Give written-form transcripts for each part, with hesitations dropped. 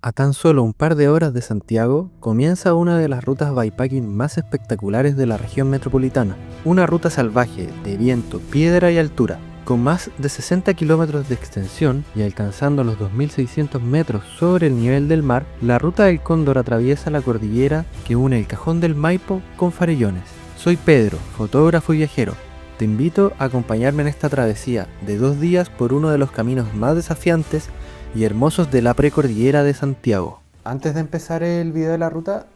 A tan solo un par de horas de Santiago, comienza una de las rutas bikepacking más espectaculares de la región metropolitana. Una ruta salvaje, de viento, piedra y altura. Con más de 60 kilómetros de extensión y alcanzando los 2.600 metros sobre el nivel del mar, la Ruta del Cóndor atraviesa la cordillera que une el Cajón del Maipo con Farellones. Soy Pedro, fotógrafo y viajero. Te invito a acompañarme en esta travesía de 2 días por uno de los caminos más desafiantes y hermosos de la precordillera de Santiago. Antes de empezar el video de la ruta,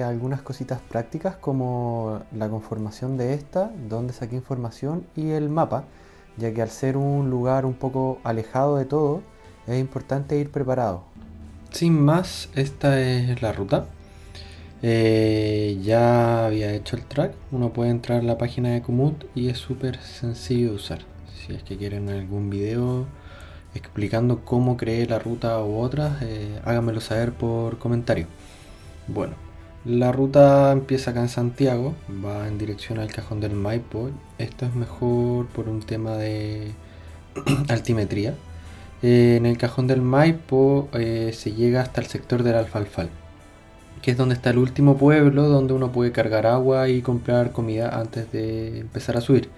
algunas cositas prácticas como la conformación de esta, dónde saqué información y el mapa, ya que al ser un lugar un poco alejado de todo, es importante ir preparado. Sin más, esta es la ruta. Ya había hecho el track, uno puede entrar a la página de Komoot y es súper sencillo de usar. Si es que quieren algún video explicando cómo creé la ruta u otras, háganmelo saber por comentario. Bueno, la ruta empieza acá en Santiago, va en dirección al Cajón del Maipo. Esto es mejor por un tema de altimetría. En el Cajón del Maipo se llega hasta el sector del Alfalfal, que es donde está el último pueblo donde uno puede cargar agua y comprar comida antes de empezar a subir.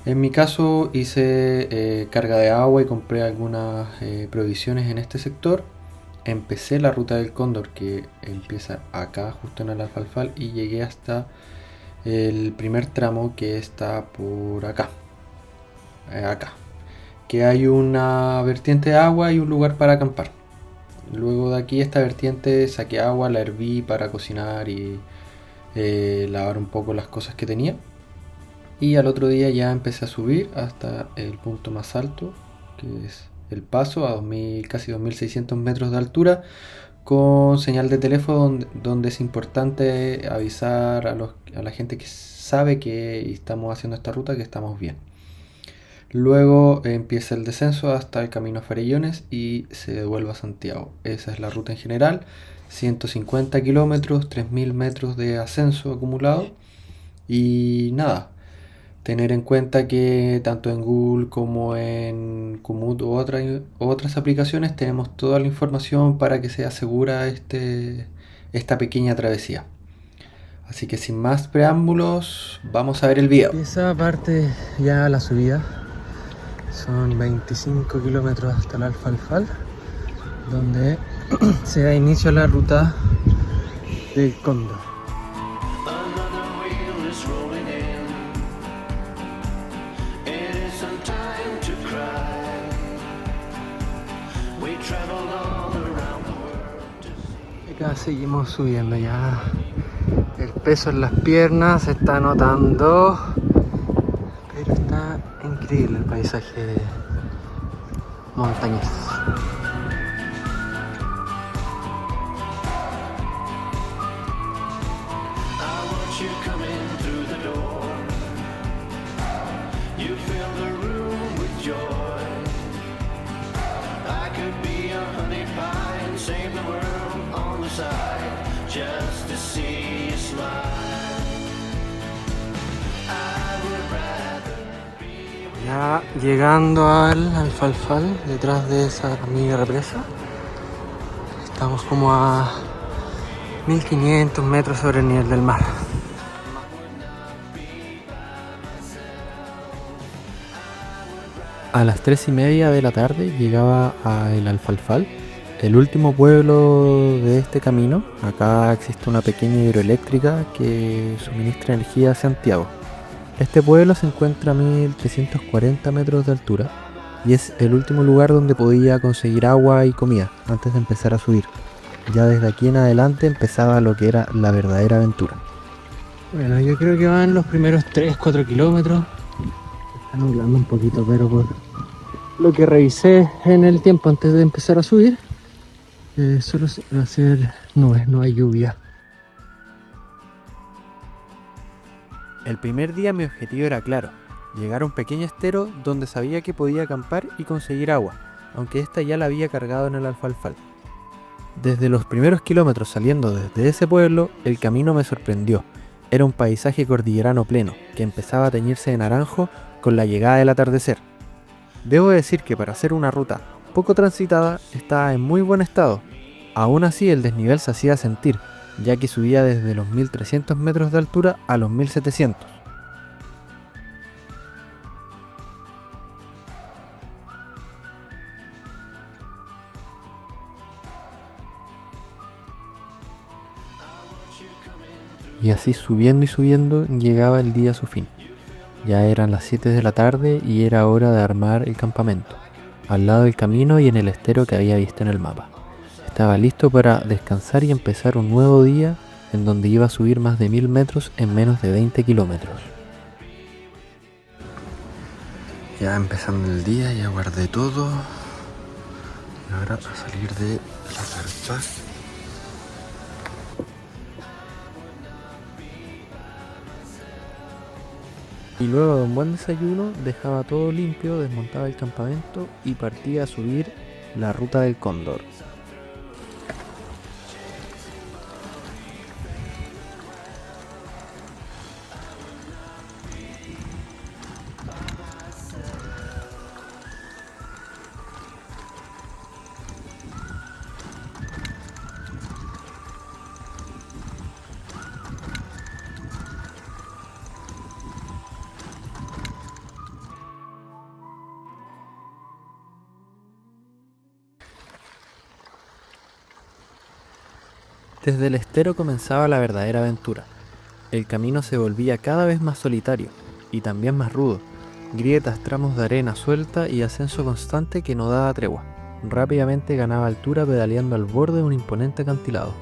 En mi caso hice carga de agua y compré algunas provisiones en este sector. Empecé la Ruta del Cóndor, que empieza acá justo en el Alfalfal, y llegué hasta el primer tramo, que está por acá, que hay una vertiente de agua y un lugar para acampar. Luego de aquí, esta vertiente, saqué agua, la herví para cocinar y lavar un poco las cosas que tenía. Y al otro día ya empecé a subir hasta el punto más alto, que es el paso, a casi 2.600 metros de altura, con señal de teléfono donde es importante avisar a la gente que sabe que estamos haciendo esta ruta, que estamos bien. Luego empieza el descenso hasta el camino a Farellones y se devuelve a Santiago. Esa es la ruta en general, 150 kilómetros, 3.000 metros de ascenso acumulado. Y nada, tener en cuenta que tanto en Google como en Komoot u otras aplicaciones tenemos toda la información para que sea segura esta pequeña travesía. Así que sin más preámbulos, vamos a ver el video. Esa parte ya la subida. Son 25 kilómetros hasta el Alfalfal, donde se da inicio a la ruta del Cóndor. Acá seguimos subiendo ya. El peso en las piernas se está notando, pero está increíble el paisaje montañés. Ya llegando al Alfalfal, detrás de esa mini represa, estamos como a 1.500 metros sobre el nivel del mar. A las 3:30 de la tarde llegaba a el Alfalfal, el último pueblo de este camino. Acá existe una pequeña hidroeléctrica que suministra energía a Santiago. Este pueblo se encuentra a 1.340 metros de altura y es el último lugar donde podía conseguir agua y comida antes de empezar a subir. Ya desde aquí en adelante empezaba lo que era la verdadera aventura. Bueno, yo creo que van los primeros 3-4 kilómetros. Está nublando un poquito, pero por lo que revisé en el tiempo antes de empezar a subir, solo va a ser nubes, no hay lluvia. El primer día mi objetivo era claro, llegar a un pequeño estero donde sabía que podía acampar y conseguir agua, aunque esta ya la había cargado en el Alfalfal. Desde los primeros kilómetros saliendo desde ese pueblo, el camino me sorprendió. Era un paisaje cordillerano pleno, que empezaba a teñirse de naranjo con la llegada del atardecer. Debo decir que para hacer una ruta poco transitada estaba en muy buen estado. Aún así el desnivel se hacía sentir, ya que subía desde los 1300 metros de altura a los 1700. Y así subiendo y subiendo llegaba el día a su fin. Ya eran las 7 de la tarde y era hora de armar el campamento, al lado del camino y en el estero que había visto en el mapa. Estaba listo para descansar y empezar un nuevo día en donde iba a subir más de 1000 metros en menos de 20 kilómetros. Ya empezando el día, ya guardé todo. Y ahora a salir de la carpa. Y luego de un buen desayuno dejaba todo limpio, desmontaba el campamento y partía a subir la ruta del Cóndor. Desde el estero comenzaba la verdadera aventura. El camino se volvía cada vez más solitario y también más rudo. Grietas, tramos de arena suelta y ascenso constante que no daba tregua. Rápidamente ganaba altura pedaleando al borde de un imponente acantilado.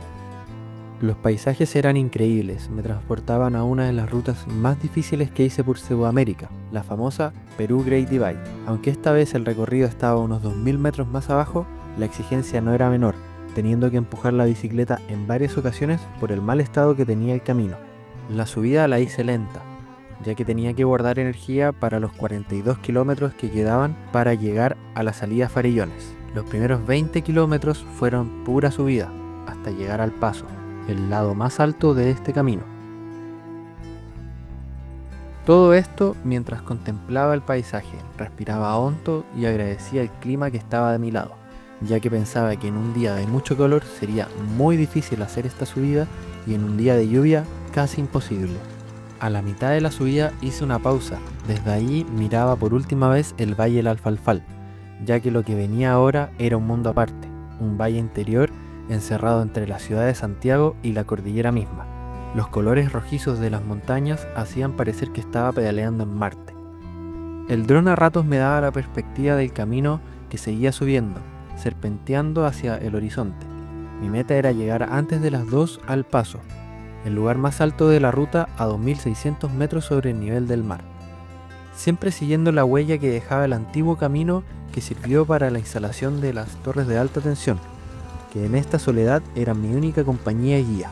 Los paisajes eran increíbles, me transportaban a una de las rutas más difíciles que hice por Sudamérica, la famosa Perú Great Divide. Aunque esta vez el recorrido estaba unos 2000 metros más abajo, la exigencia no era menor, teniendo que empujar la bicicleta en varias ocasiones por el mal estado que tenía el camino. La subida la hice lenta, ya que tenía que guardar energía para los 42 kilómetros que quedaban para llegar a la salida a Farellones. Los primeros 20 kilómetros fueron pura subida, hasta llegar al Paso, el lado más alto de este camino. Todo esto mientras contemplaba el paisaje, respiraba hondo y agradecía el clima que estaba de mi lado, ya que pensaba que en un día de mucho calor sería muy difícil hacer esta subida y en un día de lluvia casi imposible. A la mitad de la subida hice una pausa, desde ahí miraba por última vez el Valle del Alfalfal, ya que lo que venía ahora era un mundo aparte, un valle interior encerrado entre la ciudad de Santiago y la cordillera misma. Los colores rojizos de las montañas hacían parecer que estaba pedaleando en Marte. El dron a ratos me daba la perspectiva del camino que seguía subiendo, serpenteando hacia el horizonte. Mi meta era llegar antes de las 2 al Paso, el lugar más alto de la ruta a 2600 metros sobre el nivel del mar. Siempre siguiendo la huella que dejaba el antiguo camino que sirvió para la instalación de las torres de alta tensión, que en esta soledad eran mi única compañía y guía.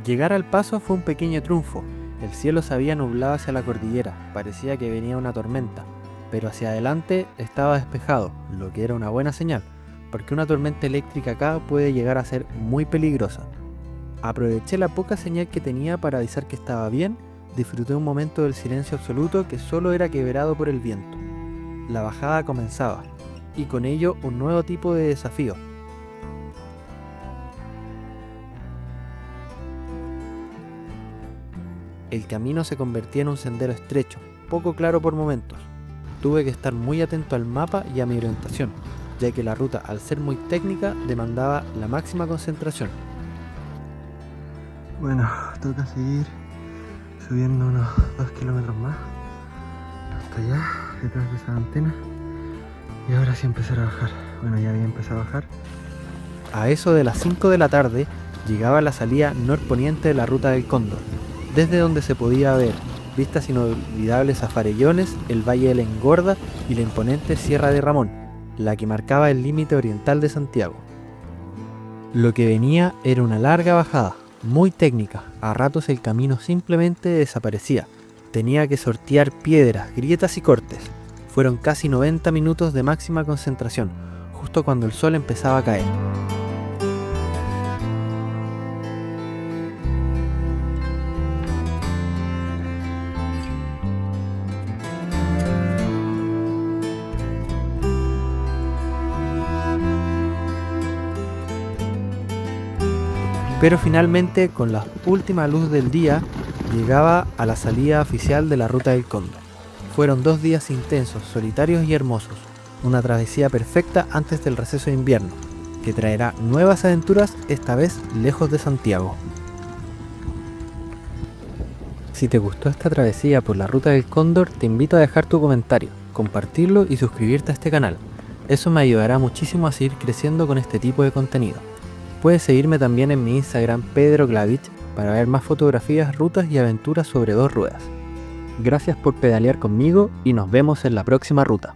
Llegar al Paso fue un pequeño triunfo. El cielo se había nublado hacia la cordillera, parecía que venía una tormenta, pero hacia adelante estaba despejado, lo que era una buena señal, porque una tormenta eléctrica acá puede llegar a ser muy peligrosa. Aproveché la poca señal que tenía para avisar que estaba bien, disfruté un momento del silencio absoluto que solo era quebrado por el viento. La bajada comenzaba, y con ello un nuevo tipo de desafío. El camino se convertía en un sendero estrecho, poco claro por momentos. Tuve que estar muy atento al mapa y a mi orientación, ya que la ruta, al ser muy técnica, demandaba la máxima concentración. Bueno, toca seguir subiendo unos 2 kilómetros más hasta allá, detrás de esa antena, y ahora sí empezar a bajar. Bueno, ya había empezado a bajar. A eso de las 5 de la tarde llegaba la salida norponiente de la ruta del Cóndor, desde donde se podía ver vistas inolvidables a Farellones, el Valle de la Engorda y la imponente Sierra de Ramón. la que marcaba el límite oriental de Santiago. Lo que venía era una larga bajada, muy técnica. A ratos el camino simplemente desaparecía. Tenía que sortear piedras, grietas y cortes. Fueron casi 90 minutos de máxima concentración, justo cuando el sol empezaba a caer. Pero finalmente, con la última luz del día, llegaba a la salida oficial de la Ruta del Cóndor. Fueron 2 días intensos, solitarios y hermosos, una travesía perfecta antes del receso de invierno, que traerá nuevas aventuras, esta vez lejos de Santiago. Si te gustó esta travesía por la Ruta del Cóndor, te invito a dejar tu comentario, compartirlo y suscribirte a este canal. Eso me ayudará muchísimo a seguir creciendo con este tipo de contenido. Puedes seguirme también en mi Instagram Pedro Glavich para ver más fotografías, rutas y aventuras sobre 2 ruedas. Gracias por pedalear conmigo y nos vemos en la próxima ruta.